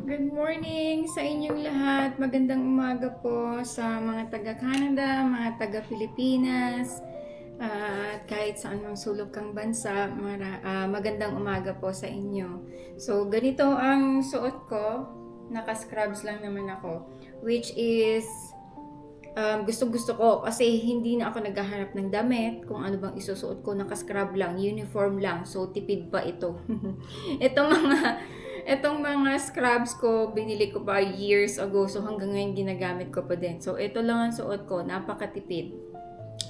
Good morning sa inyong lahat. Magandang umaga po sa mga taga-Canada, mga taga-Pilipinas, at kahit saan mang sulok kang bansa, magandang umaga po sa inyo. So, ganito ang suot ko. Naka-scrubs lang naman ako, which is gusto-gusto ko kasi hindi na ako naghahanap ng damit. Kung ano bang isusuot ko, naka-scrub lang, uniform lang. So, tipid pa ito. Itong mga scrubs ko, binili ko pa years ago. So, hanggang ngayon ginagamit ko pa din. So, ito lang ang suot ko. Napakatipid.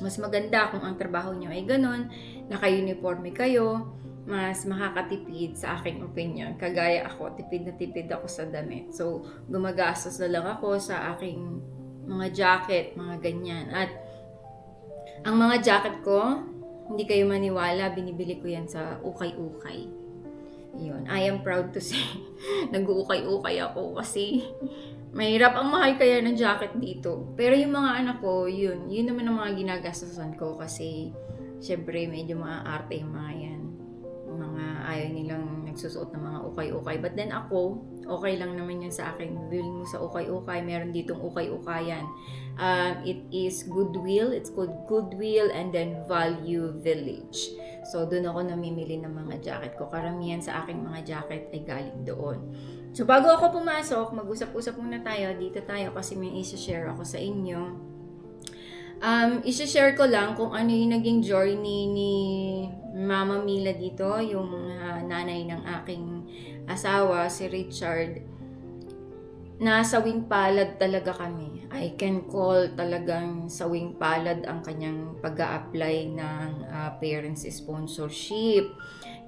Mas maganda kung ang trabaho nyo ay ganun, naka-uniforme kayo, mas makakatipid sa aking opinion. Kagaya ako, tipid na tipid ako sa damit. So, gumagastos na lang ako sa aking mga jacket, mga ganyan. At ang mga jacket ko, hindi kayo maniwala, binibili ko yan sa ukay-ukay. Yun, I am proud to say, nag-uukay-ukay ako kasi mahirap ang mahal kaya ng jacket dito. Pero yung mga anak ko, yun naman ang mga ginagastosan ko kasi syempre medyo maaarte yung mga yan. Mga ayaw nilang nagsusuot ng mga ukay-ukay. But then ako, okay lang naman yan sa akin. Bili mo sa ukay-ukay, meron ditong ukay-ukayan. It is Goodwill, it's called Goodwill and then Value Village. So, doon ako namimili ng mga jacket ko. Karamihan sa aking mga jacket ay galing doon. So, bago ako pumasok, mag-usap-usap muna tayo. Dito tayo kasi may isa-share ako sa inyo. Isa-share ko lang kung ano yung naging journey ni Mama Mila dito, yung nanay ng aking asawa, si Richard. Nasawing palad talaga kami. I can call talagang sawing palad ang kanyang pag-a-apply ng parents sponsorship.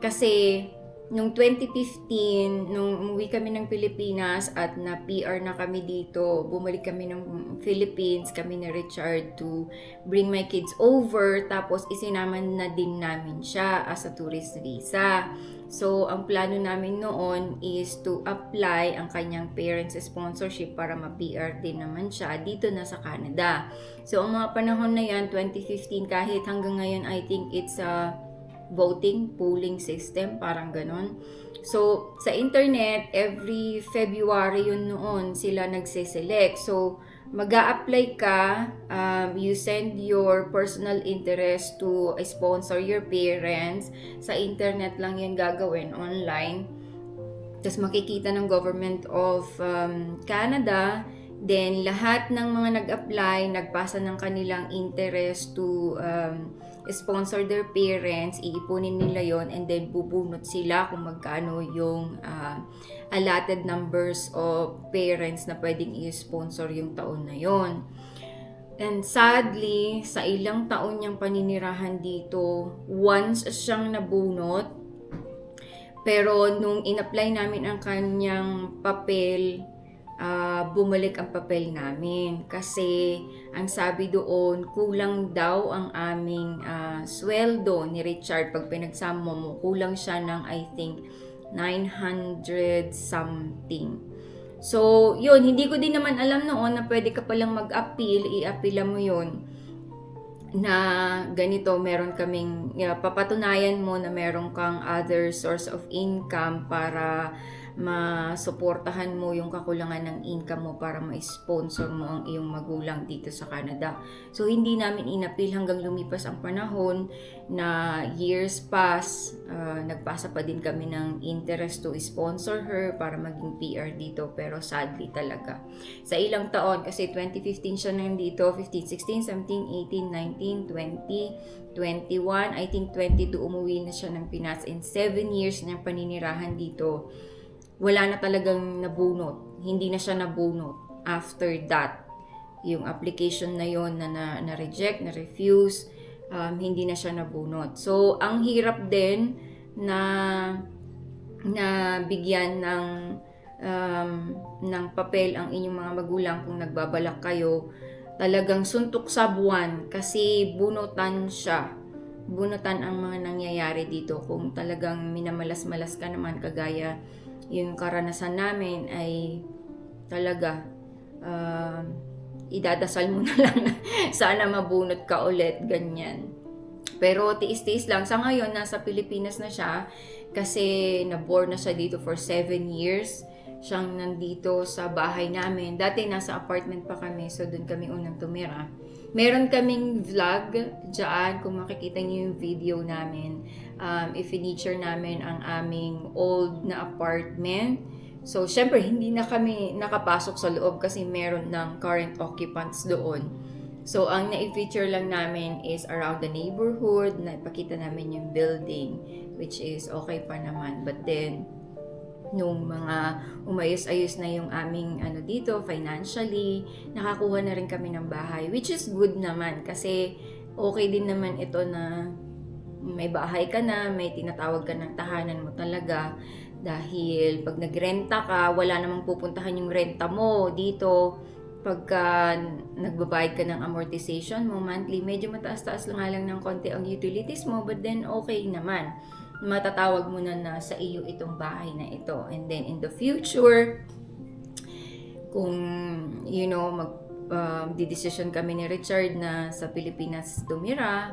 Kasi nung 2015, nung umuwi kami ng Pilipinas at na PR na kami dito, bumalik kami ng Philippines, kami ni Richard to bring my kids over, tapos isinama na din namin siya as a tourist visa. So, ang plano namin noon is to apply ang kanyang parents sponsorship para ma-PR din naman siya dito na sa Canada. So, ang mga panahon na yan, 2015, kahit hanggang ngayon, I think it's a polling system, parang ganon. So, sa internet, every February yun noon, sila nagse-select. So, mag-a-apply ka, you send your personal interest to sponsor your parents. Sa internet lang yan gagawin, online. Tapos makikita ng Government of Canada. Then, lahat ng mga nag-apply, nagpasa ng kanilang interest to sponsor their parents, iipunin nila yon and then bubunot sila kung magkano yung allotted numbers of parents na pwedeng i-sponsor yung taon na yon. And sadly, sa ilang taon niyang paninirahan dito, once siyang nabunot, pero nung in-apply namin ang kanyang papel, bumalik ang papel namin kasi ang sabi doon kulang daw ang aming sweldo ni Richard. Pag pinagsama mo, kulang siya ng I think 900 something. So yun, hindi ko din naman alam noon na pwede ka palang mag-appeal, i-appeala mo yun na ganito, meron kaming papatunayan mo na meron kang other source of income para masuportahan mo yung kakulangan ng income mo para ma-sponsor mo ang iyong magulang dito sa Canada. So, hindi namin inapil hanggang lumipas ang panahon na years pass, nagpasa pa din kami ng interest to sponsor her para maging PR dito, pero sadly talaga. Sa ilang taon, kasi 2015 siya nandito, 15, 16, 17, 18, 19, 20, 21, I think 22 umuwi na siya ng Pinas, and 7 years niyang paninirahan dito. Wala na talagang nabunot. Hindi na siya nabunot after that. Yung application na yon na reject, na refuse, hindi na siya nabunot. So, ang hirap din na bigyan ng papel ang inyong mga magulang kung nagbabalak kayo. Talagang suntok sa buwan kasi bunutan siya. Bunutan ang mga nangyayari dito. Kung talagang minamalas-malas ka naman, kagaya yung karanasan namin, ay talaga idadasal mo na lang na sana mabunot ka ulit, ganyan. Pero tiis-tiis lang. Sa ngayon, nasa Pilipinas na siya kasi na-born na siya dito for 7 years. siyang nandito sa bahay namin. Dati nasa apartment pa kami, so doon kami unang tumira. Meron kaming vlog dyan, kung makikita niyo yung video namin. I-feature namin ang aming old na apartment. So, syempre, hindi na kami nakapasok sa loob kasi meron ng current occupants doon. So, ang na-feature lang namin is around the neighborhood, na ipakita namin yung building, which is okay pa naman. But then, nung mga umayos-ayos na yung aming dito financially, nakakuha na rin kami ng bahay, which is good naman kasi okay din naman ito na may bahay ka na, may tinatawag ka ng tahanan mo talaga, dahil pag nagrenta ka, wala namang pupuntahan yung renta mo dito. Pagka nagbabayad ka ng amortization mo monthly, medyo mataas-taas lang ng konti ang utilities mo, but then okay naman, matatawag mo na sa iyo itong bahay na ito. And then in the future, kung di-decision kami ni Richard na sa Pilipinas tumira,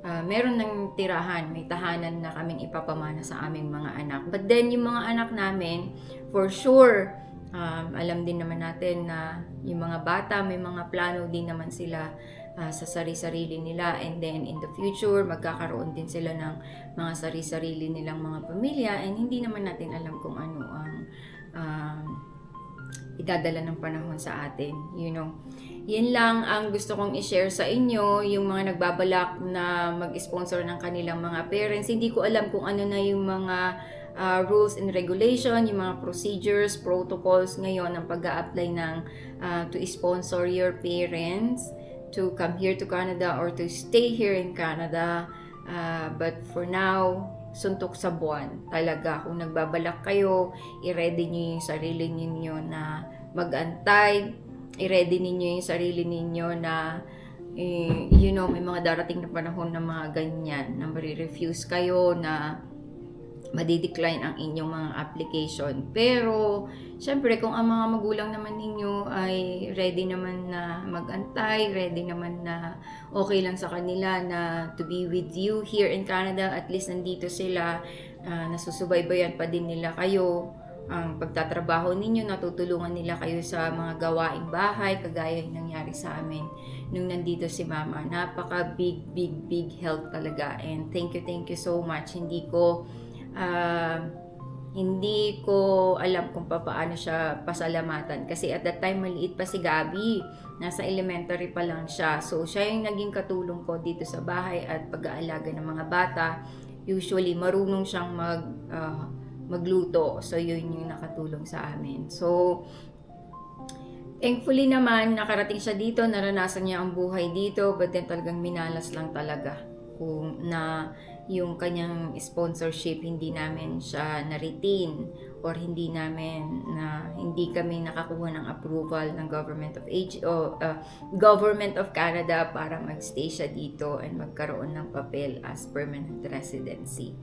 meron ng tirahan, may tahanan na kaming ipapamana sa aming mga anak. But then yung mga anak namin, for sure, alam din naman natin na yung mga bata, may mga plano din naman sila sa sarili-sarili nila, and then in the future magkakaroon din sila ng mga sarili-sarili nilang mga pamilya, and hindi naman natin alam kung ano ang idadala ng panahon sa atin, Yan lang ang gusto kong i-share sa inyo. Yung mga nagbabalak na mag-sponsor ng kanilang mga parents, hindi ko alam kung ano na yung mga rules and regulation, yung mga procedures, protocols ngayon ng pag-a-apply ng to sponsor your parents to come here to Canada or to stay here in Canada. But for now, suntok sa buwan talaga. Kung nagbabalak kayo, i-ready nyo yung sarili ninyo na mag-antay, i-ready ninyo yung sarili ninyo na may mga darating na panahon na mga ganyan, na marirefuse kayo, na madidecline ang inyong mga application. Pero, syempre, kung ang mga magulang naman ninyo ay ready naman na mag-antay, ready naman na okay lang sa kanila na to be with you here in Canada, at least nandito sila, nasusubaybayan pa din nila kayo, ang pagtatrabaho ninyo, natutulungan nila kayo sa mga gawaing bahay, kagaya yung nangyari sa amin nung nandito si Mama. Napaka big help talaga, and thank you so much. Hindi ko alam kung paano siya pasalamatan kasi at that time maliit pa si Gabi, nasa elementary pa lang siya. So siya yung naging katulong ko dito sa bahay at pag-aalaga ng mga bata. Usually marunong siyang magluto, so yun yung nakatulong sa amin. So thankfully naman nakarating siya dito, naranasan niya ang buhay dito, but then talagang minalas lang talaga kung na yung kanyang sponsorship, hindi namin siya na-retain or hindi kami nakakuha ng approval ng Government of Canada para magstay siya dito and magkaroon ng papel as permanent residency.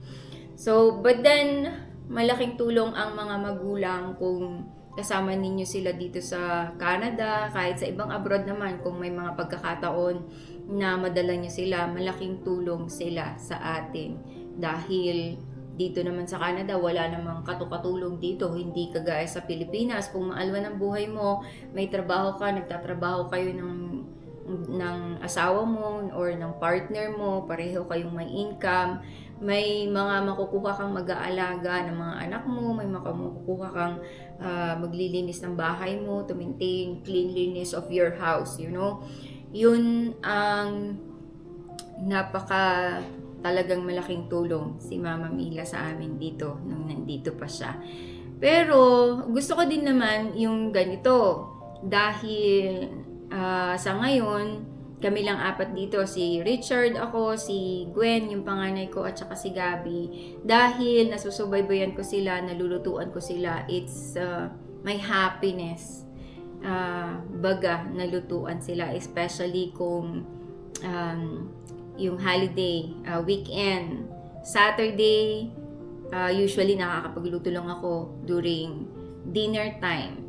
So, but then malaking tulong ang mga magulang kung kasama ninyo sila dito sa Canada, kahit sa ibang abroad naman, kung may mga pagkakataon na madala nyo sila, malaking tulong sila sa atin. Dahil dito naman sa Canada, wala namang katulong dito, hindi kagaya sa Pilipinas. Kung maalwan ang buhay mo, may trabaho ka, nagtatrabaho kayo ng asawa mo or ng partner mo, pareho kayong may income, may mga makukuha kang mag-aalaga ng mga anak mo, may makukuha kang maglilinis ng bahay mo, to maintain cleanliness of your house, Yun ang napaka talagang malaking tulong si Mama Mila sa amin dito nung nandito pa siya. Pero gusto ko din naman yung ganito, dahil sa ngayon kami lang apat dito, si Richard, ako, si Gwen, yung panganay ko, at saka si Gabi. Dahil nasusubaybayan ko sila, nalulutuan ko sila, it's my happiness. Baga, nalutuan sila, especially kung yung holiday, weekend, Saturday, usually nakakapagluto lang ako during dinner time.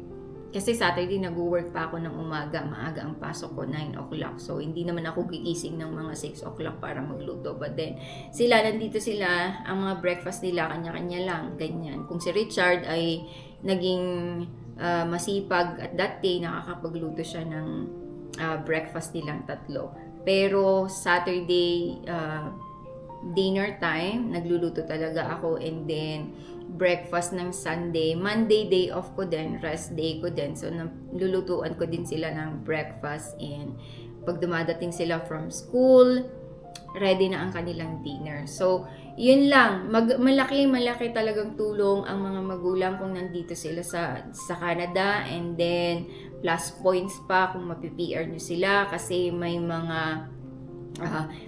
Kasi Saturday nag-work pa ako ng umaga, maaga ang pasok ko, 9 o'clock. So, hindi naman ako gigising ng mga 6 o'clock para magluto. But then, nandito sila, ang mga breakfast nila, kanya-kanya lang, ganyan. Kung si Richard ay naging masipag at that day nakakapagluto siya ng breakfast nilang tatlo. Pero Saturday dinner time, nagluluto talaga ako, and then breakfast ng Sunday. Monday day off ko din, rest day ko din. So nilulutuan ko din sila ng breakfast, and pag dumadating sila from school, ready na ang kanilang dinner. So yun lang, malaki talagang tulong ang mga magulang kung nandito sila sa Canada, and then plus points pa kung mapi-PR nyo sila kasi may mga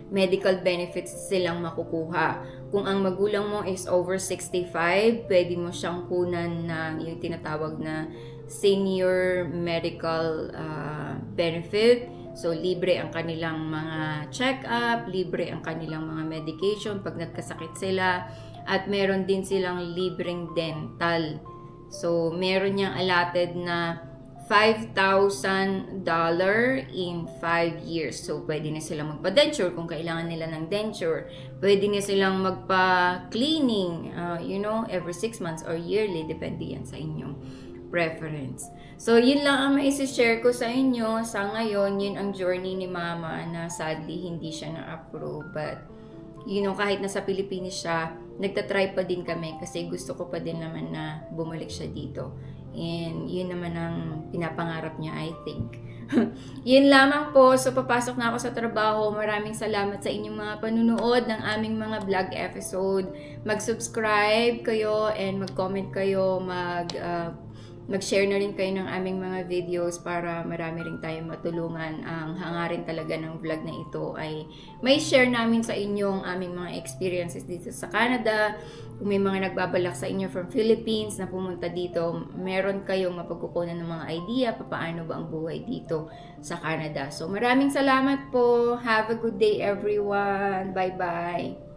medical benefits silang makukuha. Kung ang magulang mo is over 65, pwede mo siyang kunan ng yung tinatawag na senior medical benefit. So, libre ang kanilang mga check-up, libre ang kanilang mga medication pag nagkasakit sila, at meron din silang libreng dental. So, meron niyang allotted na $5,000 in 5 years. So, pwede na silang magpa-denture kung kailangan nila ng denture. Pwede na silang magpa-cleaning, every 6 months or yearly. Depende yan sa inyong preference. So, yun lang ang maisi-share ko sa inyo. Sa ngayon, yun ang journey ni Mama na sadly hindi siya na-approve. But, kahit nasa Pilipinas siya, nagtatry pa din kami kasi gusto ko pa din naman na bumalik siya dito. And yun naman ang pinapangarap niya, I think. Yun lamang po. So, papasok na ako sa trabaho. Maraming salamat sa inyong mga panunood ng aming mga vlog episode. Mag-subscribe kayo and mag-comment kayo. Mag-share na rin kayo ng aming mga videos para marami rin tayong matulungan. Ang hangarin talaga ng vlog na ito ay may share namin sa inyo ang aming mga experiences dito sa Canada. Kung may mga nagbabalak sa inyo from Philippines na pumunta dito, meron kayong mapagkukunan ng mga idea paano ba ang buhay dito sa Canada. So maraming salamat po. Have a good day everyone. Bye-bye.